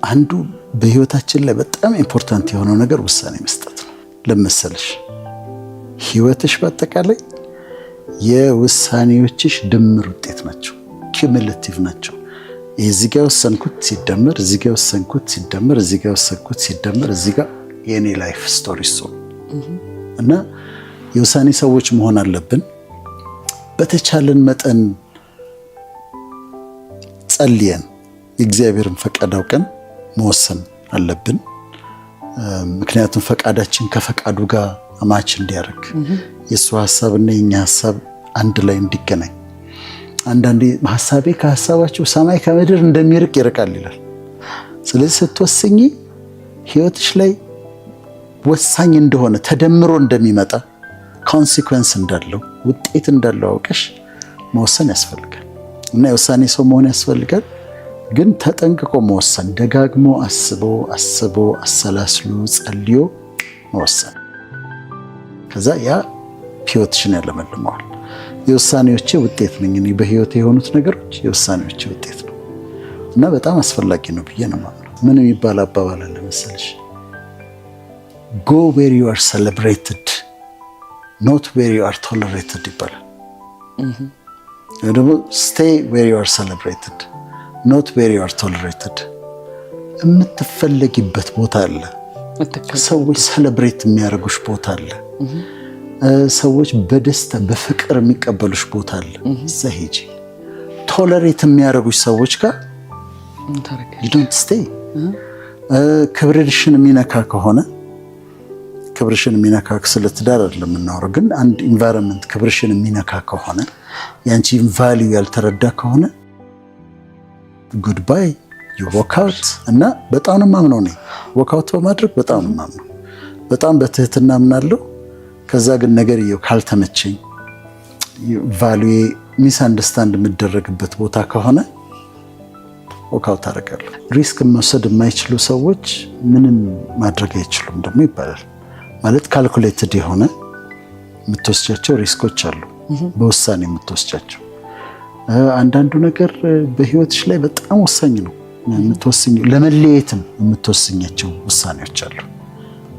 አንዱ በህይወታችን ላይ በጣም ኢምፖርታንት የሆነው ነገር ውሳኔ መስጠት ነው። ለምሳሌሽ ህይወትሽ በአጠቃላይ የውሳኔዎችሽ ድምር ውጤት ናቸው። ኪሙሌቲቭ ናቸው። እዚህ ጋር ወሰንኩት ሲደመር እዚህ ጋር ወሰንኩት ሲደመር እዚህ ጋር ወሰንኩት ሲደመር እዚህ ጋር የኔ ላይፍ ስቶሪ እና የውሳኔ ሰዎች መሆን አለብን። በተቻለን መጠን ጸልየን የእግዚአብሔርን ፈቃድ አውቀን መወሰን አለብን። ምክንያቱም ፈቃዳችን ከፈቃዱ ጋር ማች እንዲያደርግ የሱ ሐሳብና የኛ ሐሳብ አንድ ላይ እንዲገናኝ። አንዳንዴ ሐሳቤ ከሐሳባችሁ ሰማይ ከምድር እንደሚርቅ ይርቃል ይላል። ስለዚህ ስትወስኚ ህይወትሽ ላይ ወሳኝ እንደሆነ ተደምሮ እንደሚመጣ ኮንሲኩዌንስ እንዳለው ውጤት እንዳለው አውቀሽ መወሰን ያስፈልጋል እና የውሳኔ ሰው መሆን ያስፈልጋል። ግን ተጠንቅቆ መወሰን፣ ደጋግሞ አስቦ አሰላስሎ ጸልዮ መወሰን፣ ከዛ ያ ህይወትሽን ያለመልመዋል። የውሳኔዎቼ ውጤት ነኝ እኔ። በህይወቴ የሆኑት ነገሮች የውሳኔዎቼ ውጤት ነው እና በጣም አስፈላጊ ነው ብዬ ነው የማምነው። ምን የሚባል አባባል አለ መሰለሽ? go where you are celebrated not where you are tolerated ይባላል። ደግሞ stay where you are celebrated not where you are tolerated። የምትፈለጊበት ቦታ አለ። ሰዎች ሰለብሬት የሚያደርጉሽ ቦታ አለ። ሰዎች በደስታ በፍቅር የሚቀበሉሽ ቦታ አለ። እዛ ሂጂ። ቶለሬት የሚያደርጉሽ ሰዎች ጋር you don't stay። ክብርሽን የሚነካ ከሆነ ክብርሽን የሚነካ ስለ ትዳር አይደለም የምናወራው፣ ግን አንድ ኢንቫይሮንመንት ክብርሽን የሚነካ ከሆነ ያንቺን ቫልዩ ያልተረዳ ከሆነ ጉድባይ ዩ ዎክ አውት። እና በጣም ነው የማምነው እኔ ዎክ አውት በማድረግ በጣም ነው የማምነው። በጣም በትህትና ምናለው። ከዛ ግን ነገርየው ካልተመቸኝ ቫልዩ ሚስ አንደርስታንድ የምደረግበት ቦታ ከሆነ ዎክ አውት አደርጋለሁ። ሪስክ መውሰድ የማይችሉ ሰዎች ምንም ማድረግ አይችሉም ደግሞ ይባላል። ማለት ካልኩሌትድ የሆነ የምትወስጃቸው ሪስኮች አሉ፣ በውሳኔ የምትወስጃቸው። አንዳንዱ ነገር በህይወትሽ ላይ በጣም ወሳኝ ነው የምትወስኝ። ለመለየትም የምትወስኛቸው ውሳኔዎች አሉ።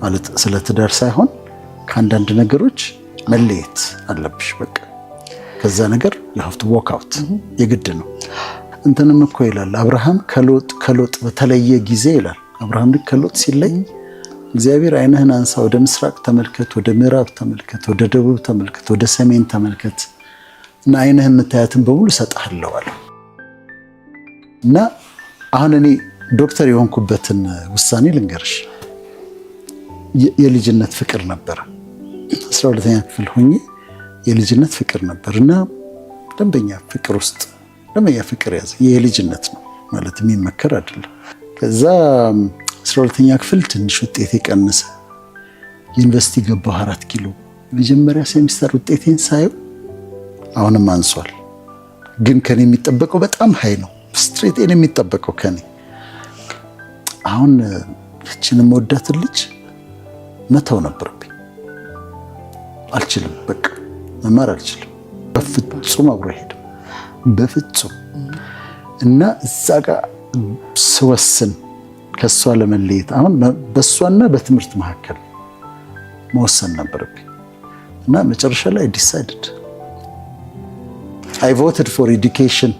ማለት ስለ ትዳር ሳይሆን ከአንዳንድ ነገሮች መለየት አለብሽ። በቃ ከዛ ነገር you have to walk out የግድ ነው። እንትንም እኮ ይላል አብርሃም ከሎጥ በተለየ ጊዜ ይላል። አብርሃም ልክ ከሎጥ ሲለይ እግዚአብሔር ዓይንህን አንሳ፣ ወደ ምስራቅ ተመልከት፣ ወደ ምዕራብ ተመልከት፣ ወደ ደቡብ ተመልከት፣ ወደ ሰሜን ተመልከት እና ዓይንህን የምታያትን በሙሉ እሰጥሃለሁ አለው። እና አሁን እኔ ዶክተር የሆንኩበትን ውሳኔ ልንገርሽ። የልጅነት ፍቅር ነበር። 12ኛ ክፍል ሆኜ የልጅነት ፍቅር ነበር እና ደንበኛ ፍቅር ውስጥ ደንበኛ ፍቅር ያዘ። የልጅነት ነው ማለት የሚመከር አይደለም። ከዛ 12ኛ ክፍል ትንሽ ውጤቴ ቀነሰ። ዩኒቨርሲቲ ገባሁ 4 ኪሎ። መጀመሪያ ሴሚስተር ውጤቴን ሳየው አሁንም አንሷል፣ ግን ከኔ የሚጠበቀው በጣም ሃይ ነው። ስትሬት ኤን የሚጠበቀው ከኔ አሁን እችንም ወዳትን ልጅ መተው ነበርብኝ። አልችልም፣ በቃ መማር አልችልም። በፍጹም አብሮ አይሄድም፣ በፍጹም። እና እዛ ጋር ስወስን ከሷ ለመለየት አሁን በሷና በትምህርት መካከል መወሰን ነበርብኝ እና መጨረሻ ላይ ዲሳይድድ አይ ቮትድ ፎር ኤዱኬሽን።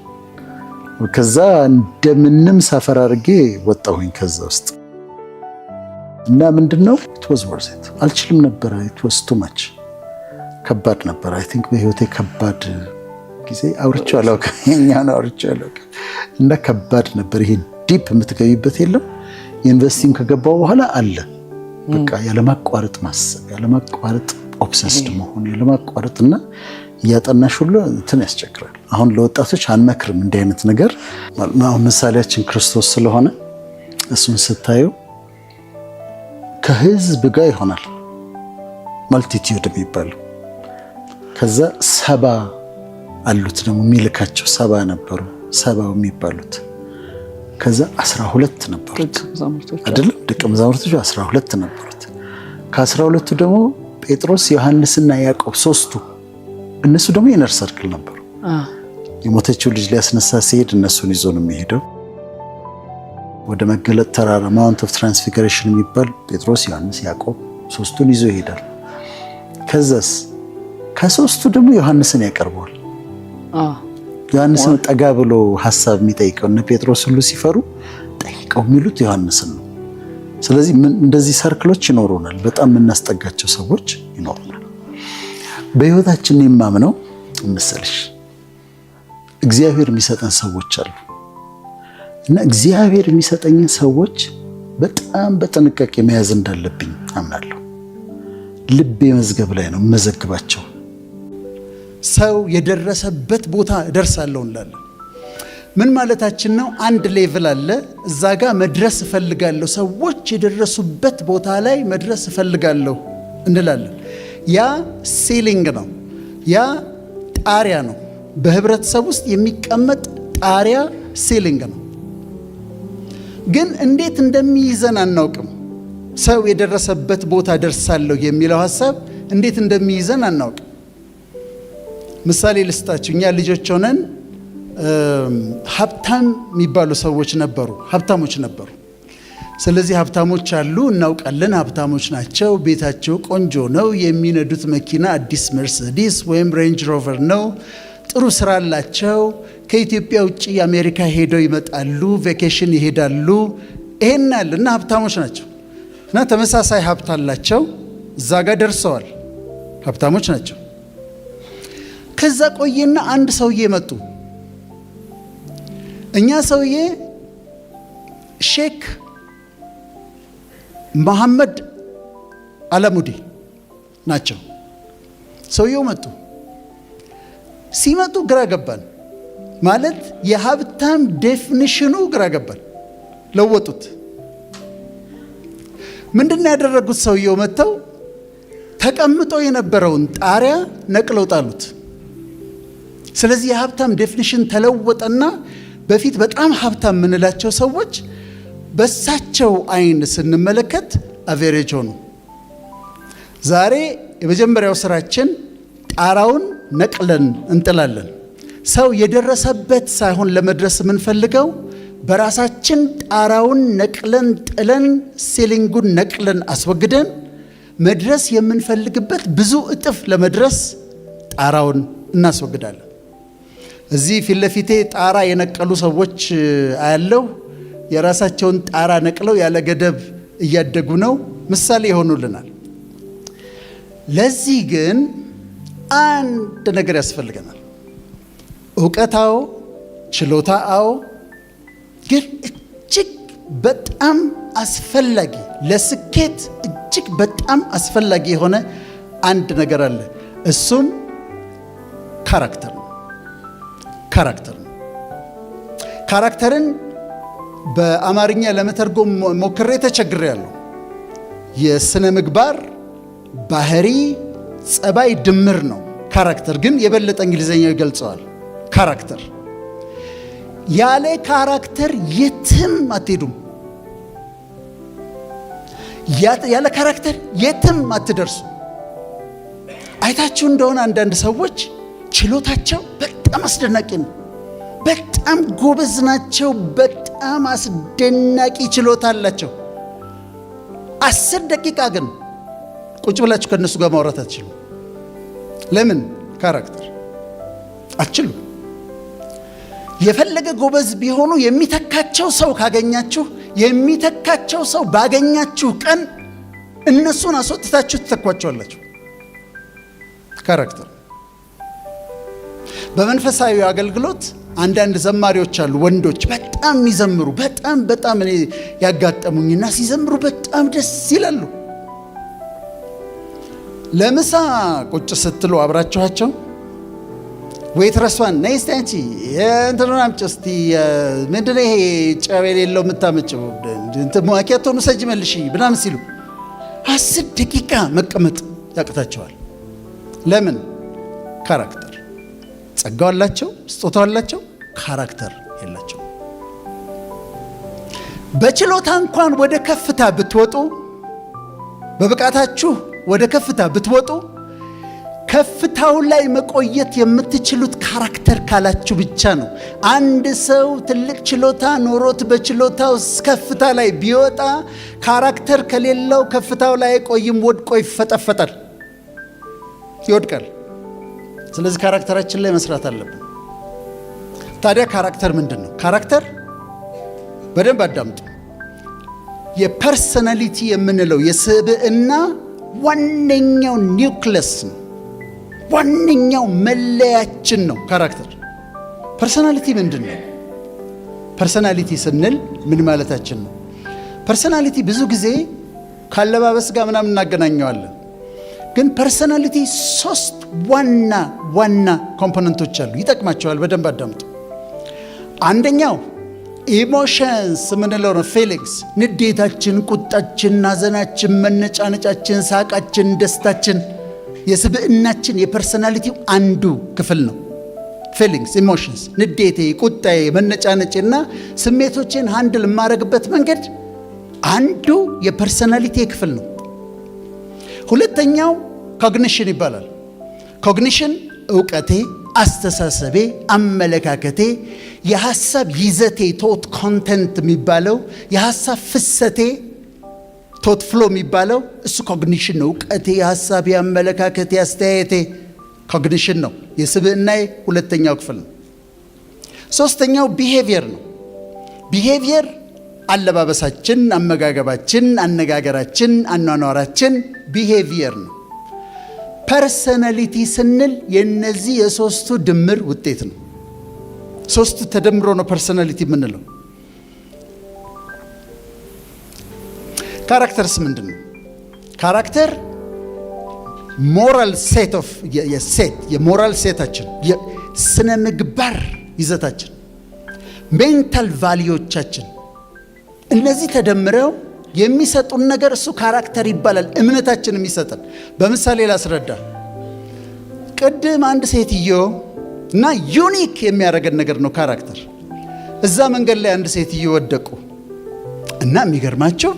ከዛ እንደምንም ሰፈር አድርጌ ወጣሁኝ ከዛ ውስጥ እና ምንድነው it was worth it። አልችልም ነበር፣ it was too much። ከባድ ነበር። አይ ቲንክ በህይወቴ ከባድ ጊዜ አውርቼው አላውቅም፣ የኛን አውርቼው አላውቅም። እና ከባድ ነበር። ይሄ ዲፕ የምትገቢበት የለም። ዩኒቨርሲቲም ከገባው በኋላ አለ በቃ ያለማቋረጥ ማሰብ፣ ያለማቋረጥ ኦብሰስድ መሆን፣ ያለማቋረጥና እያጠናሽ ሁሉ እንትን ያስቸግራል። አሁን ለወጣቶች አንመክርም እንዲህ አይነት ነገር። አሁን ምሳሌያችን ክርስቶስ ስለሆነ እሱን ስታዩ ከህዝብ ጋር ይሆናል ማልቲቲዩድ የሚባለው። ከዛ 70 አሉት ደግሞ የሚልካቸው 70 ነበሩ፣ 70 የሚባሉት። ከዛ 12 ነበሩት አይደለም? ደቀ መዛሙርቶቹ 12 ነበሩት። ከ12ቱ ደግሞ ጴጥሮስ፣ ዮሐንስና ያዕቆብ 3ቱ። እነሱ ደግሞ ኢነር ሰርክል ነበሩ። የሞተችው ልጅ ሊያስነሳ ሲሄድ እነሱን ይዞ ነው የሚሄደው። ወደ መገለጥ ተራራ ማውንት ኦፍ ትራንስፊግሬሽን የሚባል ጴጥሮስ፣ ዮሐንስ፣ ያዕቆብ ሶስቱን ይዞ ይሄዳል። ከዛስ ከሶስቱ ደግሞ ዮሐንስን ያቀርበዋል። ዮሐንስን ጠጋ ብሎ ሐሳብ የሚጠይቀው እነ ጴጥሮስ ሁሉ ሲፈሩ ጠይቀው የሚሉት ዮሐንስን ነው። ስለዚህ እንደዚህ ሰርክሎች ይኖሩናል። በጣም የምናስጠጋቸው ሰዎች ይኖሩናል። በህይወታችን የማምነው መሰለሽ እግዚአብሔር የሚሰጠን ሰዎች አሉ እና እግዚአብሔር የሚሰጠኝን ሰዎች በጣም በጥንቃቄ መያዝ እንዳለብኝ አምናለሁ። ልቤ መዝገብ ላይ ነው መዘግባቸው። ሰው የደረሰበት ቦታ እደርሳለሁ እንላለን። ምን ማለታችን ነው? አንድ ሌቭል አለ፣ እዛ ጋር መድረስ እፈልጋለሁ፣ ሰዎች የደረሱበት ቦታ ላይ መድረስ እፈልጋለሁ እንላለን። ያ ሲሊንግ ነው፣ ያ ጣሪያ ነው። በህብረተሰብ ውስጥ የሚቀመጥ ጣሪያ ሲሊንግ ነው። ግን እንዴት እንደሚይዘን አናውቅም። ሰው የደረሰበት ቦታ ደርሳለሁ የሚለው ሐሳብ እንዴት እንደሚይዘን አናውቅም። ምሳሌ ልስጣችሁ። እኛ ልጆች ሆነን ሀብታም የሚባሉ ሰዎች ነበሩ፣ ሀብታሞች ነበሩ። ስለዚህ ሀብታሞች አሉ፣ እናውቃለን፣ ሀብታሞች ናቸው፣ ቤታቸው ቆንጆ ነው፣ የሚነዱት መኪና አዲስ መርሴዲስ ወይም ሬንጅ ሮቨር ነው፣ ጥሩ ስራ አላቸው፣ ከኢትዮጵያ ውጭ አሜሪካ ሄደው ይመጣሉ፣ ቬኬሽን ይሄዳሉ። ይሄን ያለ እና ሀብታሞች ናቸው እና ተመሳሳይ ሀብት አላቸው፣ እዛ ጋር ደርሰዋል፣ ሀብታሞች ናቸው። ከዛ ቆየና አንድ ሰውዬ መጡ። እኛ ሰውዬ ሼክ መሐመድ አላሙዲ ናቸው። ሰውየው መጡ። ሲመጡ ግራ ገባን። ማለት የሀብታም ዴፊኒሽኑ ግራ ገባን። ለወጡት። ምንድነው ያደረጉት? ሰውየው መጥተው ተቀምጦ የነበረውን ጣሪያ ነቅለው ጣሉት። ስለዚህ የሀብታም ዴፊኒሽን ተለወጠና በፊት በጣም ሀብታም የምንላቸው ሰዎች በሳቸው አይን ስንመለከት አቬሬጅ ሆኑ። ዛሬ የመጀመሪያው ስራችን ጣራውን ነቅለን እንጥላለን። ሰው የደረሰበት ሳይሆን ለመድረስ የምንፈልገው በራሳችን ጣራውን ነቅለን ጥለን ሲሊንጉን ነቅለን አስወግደን መድረስ የምንፈልግበት ብዙ እጥፍ ለመድረስ ጣራውን እናስወግዳለን። እዚህ ፊት ለፊቴ ጣራ የነቀሉ ሰዎች አያለው። የራሳቸውን ጣራ ነቅለው ያለ ገደብ እያደጉ ነው፣ ምሳሌ ይሆኑልናል። ለዚህ ግን አንድ ነገር ያስፈልገናል። እውቀታው፣ ችሎታው ግን እጅግ በጣም አስፈላጊ ለስኬት እጅግ በጣም አስፈላጊ የሆነ አንድ ነገር አለ። እሱም ካራክተር ነው። ካራክተርን በአማርኛ ለመተርጎም ሞክሬ ተቸግሬያለሁ። የስነ ምግባር ባህሪ፣ ጸባይ ድምር ነው። ካራክተር ግን የበለጠ እንግሊዘኛው ይገልጸዋል። ካራክተር ያለ ካራክተር የትም አትሄዱም። ያለ ካራክተር የትም አትደርሱ። አይታችሁ እንደሆነ አንዳንድ ሰዎች ችሎታቸው በጣም አስደናቂ ነው። በጣም ጎበዝ ናቸው። በጣም አስደናቂ ችሎታ አላቸው። 10 ደቂቃ ግን ቁጭ ብላችሁ ከነሱ ጋር ማውራት አትችሉ። ለምን? ካራክተር አትችሉ። የፈለገ ጎበዝ ቢሆኑ የሚተካቸው ሰው ካገኛችሁ፣ የሚተካቸው ሰው ባገኛችሁ ቀን እነሱን አስወጥታችሁ ትተኳቸዋላችሁ። ካራክተር። በመንፈሳዊ አገልግሎት አንዳንድ ዘማሪዎች አሉ፣ ወንዶች በጣም የሚዘምሩ፣ በጣም እኔ ያጋጠሙኝና ሲዘምሩ በጣም ደስ ይላሉ። ለምሳ ቁጭ ስትሉ አብራችኋቸው ዌይትረሷን ነይ እስቲ አንቺ እንትኑን አምጪ እስቲ ምንድነው ይሄ ጨው የሌለው የምታመጭው ማኪያቶን ውሰጂ መልሺ ምናምን ሲሉ 10 ደቂቃ መቀመጥ ያቅታቸዋል። ለምን? ካራክተር። ጸጋው አላቸው፣ ስጦታው አላቸው፣ ካራክተር የላቸው። በችሎታ እንኳን ወደ ከፍታ ብትወጡ፣ በብቃታችሁ ወደ ከፍታ ብትወጡ ከፍታው ላይ መቆየት የምትችሉት ካራክተር ካላችሁ ብቻ ነው። አንድ ሰው ትልቅ ችሎታ ኖሮት በችሎታው ከፍታ ላይ ቢወጣ ካራክተር ከሌለው ከፍታው ላይ አይቆይም፣ ወድቆ ይፈጠፈጣል፣ ይወድቃል። ስለዚህ ካራክተራችን ላይ መስራት አለብን። ታዲያ ካራክተር ምንድን ነው? ካራክተር በደንብ አዳምጡ። የፐርሰናሊቲ የምንለው የስብዕና ዋነኛው ኒውክለስ ነው፣ ዋነኛው መለያችን ነው ካራክተር። ፐርሰናሊቲ ምንድን ነው? ፐርሰናሊቲ ስንል ምን ማለታችን ነው? ፐርሰናሊቲ ብዙ ጊዜ ካለባበስ ጋር ምናምን እናገናኘዋለን። ግን ፐርሰናሊቲ 3 ዋና ኮምፖነንቶች አሉ። ይጠቅማቸዋል፣ በደንብ አዳምጡ። አንደኛው ኢሞሽንስ የምንለው ነው። ፊሊንግስ፣ ንዴታችን፣ ቁጣችን፣ ናዘናችን፣ መነጫነጫችን፣ ሳቃችን፣ ደስታችን የስብዕናችን የፐርሰናሊቲው አንዱ ክፍል ነው። ፊሊንግስ፣ ኢሞሽንስ፣ ንዴቴ፣ ቁጣዬ፣ መነጫነጭና ስሜቶችን ሃንድል የማረግበት መንገድ አንዱ የፐርሰናሊቲ ክፍል ነው። ሁለተኛው ኮግኒሽን ይባላል። ኮግኒሽን እውቀቴ፣ አስተሳሰቤ፣ አመለካከቴ፣ የሐሳብ ይዘቴ ቶት ኮንተንት የሚባለው የሐሳብ ፍሰቴ ቶት ፍሎ የሚባለው እሱ ኮግኒሽን ነው። እውቀቴ፣ የሐሳቤ፣ አመለካከቴ፣ አስተያየቴ ኮግኒሽን ነው። የስብዕናዬ ሁለተኛው ክፍል ነው። ሶስተኛው ቢሄቪየር ነው። ቢሄቪየር አለባበሳችን፣ አመጋገባችን፣ አነጋገራችን፣ አኗኗራችን ቢሄቪየር ነው። ፐርሰናሊቲ ስንል የነዚህ የሶስቱ ድምር ውጤት ነው። ሶስቱ ተደምሮ ነው ፐርሰናሊቲ የምንለው። ካራክተርስ ምንድን ነው? ካራክተር ሞራል ሴት ኦፍ የሞራል ሴታችን፣ የስነ ምግባር ይዘታችን፣ ሜንታል ቫልዩዎቻችን፣ እነዚህ ተደምረው የሚሰጡን ነገር እሱ ካራክተር ይባላል። እምነታችን የሚሰጠን። በምሳሌ ላስረዳ። ቅድም አንድ ሴትዮ እና ዩኒክ የሚያደርገን ነገር ነው ካራክተር። እዛ መንገድ ላይ አንድ ሴትዮ ወደቁ እና የሚገርማቸው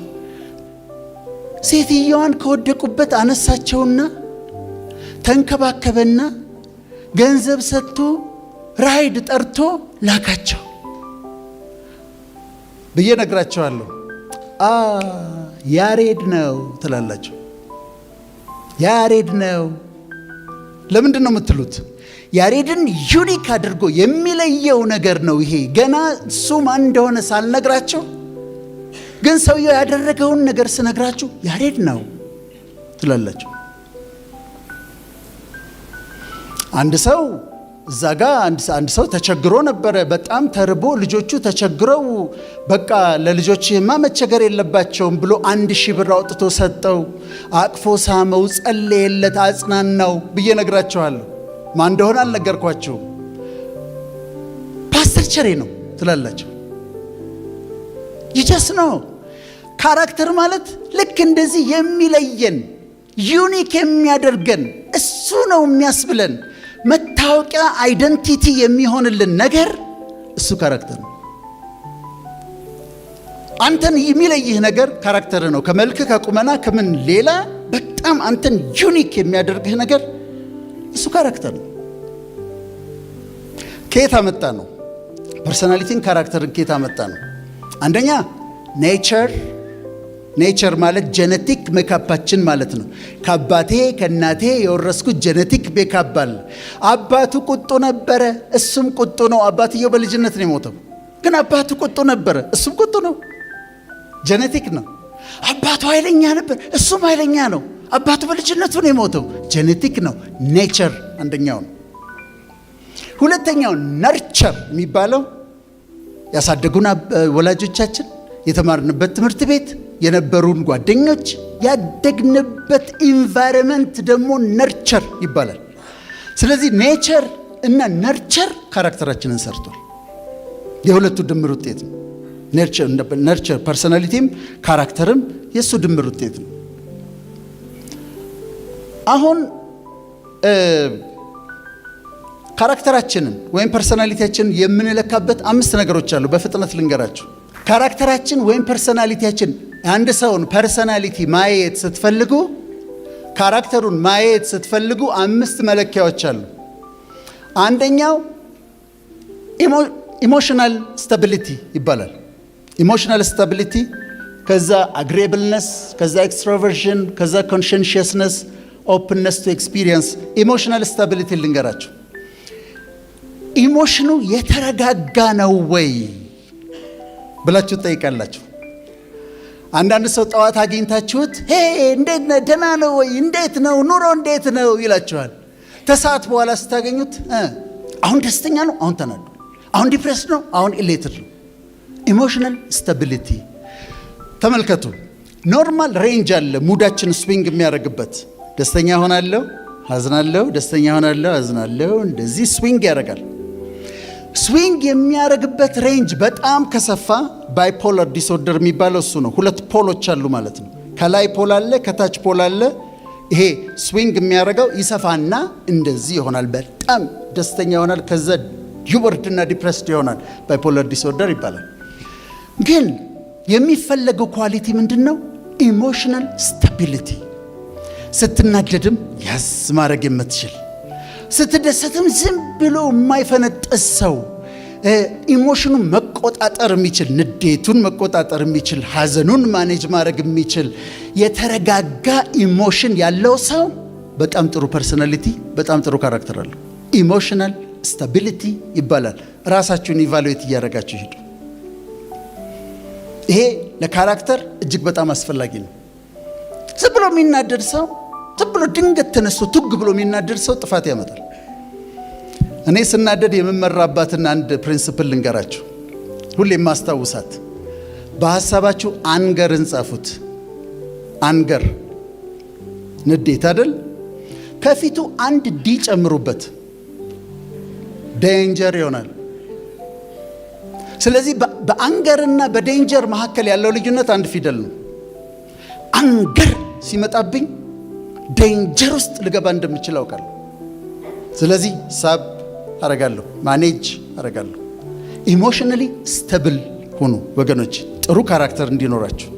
ሴትዮዋን ከወደቁበት አነሳቸውና ተንከባከበና ገንዘብ ሰጥቶ ራይድ ጠርቶ ላካቸው ብዬ ነግራቸዋለሁ። ያሬድ ነው ትላላቸው። ያሬድ ነው። ለምንድን ነው የምትሉት? ያሬድን ዩኒክ አድርጎ የሚለየው ነገር ነው ይሄ። ገና እሱ ማን እንደሆነ ሳልነግራቸው ግን ሰውየው ያደረገውን ነገር ስነግራችሁ ያሬድ ነው ትላላቸው። አንድ ሰው እዛ ጋር አንድ ሰው ተቸግሮ ነበረ። በጣም ተርቦ ልጆቹ ተቸግረው በቃ ለልጆችህማ መቸገር የለባቸውም ብሎ 1000 ብር አውጥቶ ሰጠው። አቅፎ ሳመው፣ ጸለየለት፣ አጽናናው ብዬ ነግራቸዋለሁ። ማን እንደሆነ አልነገርኳቸውም። ፓስተር ቸሬ ነው ትላላቸው። ይጀስ ነው። ካራክተር ማለት ልክ እንደዚህ የሚለየን ዩኒክ የሚያደርገን እሱ ነው የሚያስብለን መታወቂያ አይደንቲቲ የሚሆንልን ነገር እሱ ካራክተር ነው። አንተን የሚለይህ ነገር ካራክተር ነው። ከመልክ ከቁመና ከምን ሌላ በጣም አንተን ዩኒክ የሚያደርግህ ነገር እሱ ካራክተር ነው። ከየት አመጣ ነው? ፐርሰናሊቲን ካራክተርን ከየት አመጣ ነው? አንደኛ ኔቸር ማለት ጄኔቲክ ሜካፓችን ማለት ነው። ከአባቴ ከእናቴ የወረስኩት ጄኔቲክ ሜካፕ አለ። አባቱ ቁጡ ነበረ፣ እሱም ቁጡ ነው። አባትየው በልጅነት ነው የሞተው፣ ግን አባቱ ቁጡ ነበረ፣ እሱም ቁጡ ነው። ጄኔቲክ ነው። አባቱ ኃይለኛ ነበር፣ እሱም ኃይለኛ ነው። አባቱ በልጅነቱ ነው የሞተው፣ ጄኔቲክ ነው። ኔቸር አንደኛው ነው። ሁለተኛው ነርቸር የሚባለው ያሳደጉን ወላጆቻችን፣ የተማርንበት ትምህርት ቤት፣ የነበሩን ጓደኞች፣ ያደግንበት ኢንቫይሮንመንት ደግሞ ነርቸር ይባላል። ስለዚህ ኔቸር እና ነርቸር ካራክተራችንን ሰርቷል። የሁለቱ ድምር ውጤት ነው። ነርቸር ፐርሰናሊቲም ካራክተርም የሱ ድምር ውጤት ነው። አሁን ካራክተራችንን ወይም ፐርሰናሊቲያችንን የምንለካበት 5 ነገሮች አሉ። በፍጥነት ልንገራችሁ። ካራክተራችን ወይም ፐርሰናሊቲያችን፣ አንድ ሰውን ፐርሰናሊቲ ማየት ስትፈልጉ ካራክተሩን ማየት ስትፈልጉ 5 መለኪያዎች አሉ። አንደኛው ኢሞሽናል ስታቢሊቲ ይባላል። ኢሞሽናል ስታቢሊቲ፣ ከዛ አግሬብልነስ፣ ከዛ ኤክስትሮቨርዥን፣ ከዛ ኮንሸንሽየስነስ፣ ኦፕንነስ ቱ ኤክስፒሪየንስ። ኢሞሽናል ስታቢሊቲ ልንገራችሁ። ኢሞሽኑ የተረጋጋ ነው ወይ ብላችሁ ትጠይቃላችሁ። አንዳንድ ሰው ጠዋት አግኝታችሁት ሄ እንዴት ነህ ደህና ነው ወይ እንዴት ነው ኑሮ እንዴት ነው ይላችኋል። ተሰዓት በኋላ ስታገኙት አሁን ደስተኛ ነው፣ አሁን ተናዶ፣ አሁን ዲፕሬስድ ነው፣ አሁን ኢሌትድ ነው። ኢሞሽናል ስታቢሊቲ ተመልከቱ። ኖርማል ሬንጅ አለ ሙዳችን ስዊንግ የሚያደርግበት። ደስተኛ ሆናለሁ፣ አዝናለሁ፣ ደስተኛ ሆናለሁ፣ አዝናለሁ፣ እንደዚህ ስዊንግ ያደርጋል። ስዊንግ የሚያደርግበት ሬንጅ በጣም ከሰፋ ባይፖላር ዲስኦርደር የሚባለው እሱ ነው። 2 ፖሎች አሉ ማለት ነው። ከላይ ፖል አለ፣ ከታች ፖል አለ። ይሄ ስዊንግ የሚያደርገው ይሰፋና እንደዚህ ይሆናል። በጣም ደስተኛ ይሆናል፣ ከዛ ይወርድና ዲፕሬስድ ይሆናል። ባይፖላር ዲስኦርደር ይባላል። ግን የሚፈለገው ኳሊቲ ምንድን ነው? ኢሞሽናል ስታቢሊቲ። ስትናደድም ያዝ ማድረግ የምትችል፣ ስትደሰትም ዝም ብሎ የማይፈነጥስ ሰው፣ ኢሞሽኑን መቆጣጠር የሚችል፣ ንዴቱን መቆጣጠር የሚችል፣ ሐዘኑን ማኔጅ ማድረግ የሚችል የተረጋጋ ኢሞሽን ያለው ሰው በጣም ጥሩ ፐርሰናሊቲ፣ በጣም ጥሩ ካራክተር አለው። ኢሞሽናል ስታቢሊቲ ይባላል። ራሳችሁን ኢቫሉዌት እያደረጋችሁ ሂዱ። ይሄ ለካራክተር እጅግ በጣም አስፈላጊ ነው። ዝም ብሎ የሚናደድ ሰው፣ ዝም ብሎ ድንገት ተነስቶ ቱግ ብሎ የሚናደድ ሰው ጥፋት ያመጣል። እኔ ስናደድ የምመራባትን አንድ ፕሪንሲፕል ልንገራችሁ፣ ሁሌ የማስታውሳት። በሐሳባችሁ አንገርን ጻፉት። አንገር ንዴት አይደል? ከፊቱ አንድ ዲ ጨምሩበት፣ ዴንጀር ይሆናል። ስለዚህ በአንገርና በዴንጀር መካከል ያለው ልዩነት አንድ ፊደል ነው። አንገር ሲመጣብኝ ዴንጀር ውስጥ ልገባ እንደምችል አውቃለሁ። ስለዚህ ሳብ አረጋለሁ፣ ማኔጅ አረጋለሁ። ኢሞሽናሊ ስተብል ሁኑ ወገኖች፣ ጥሩ ካራክተር እንዲኖራችሁ።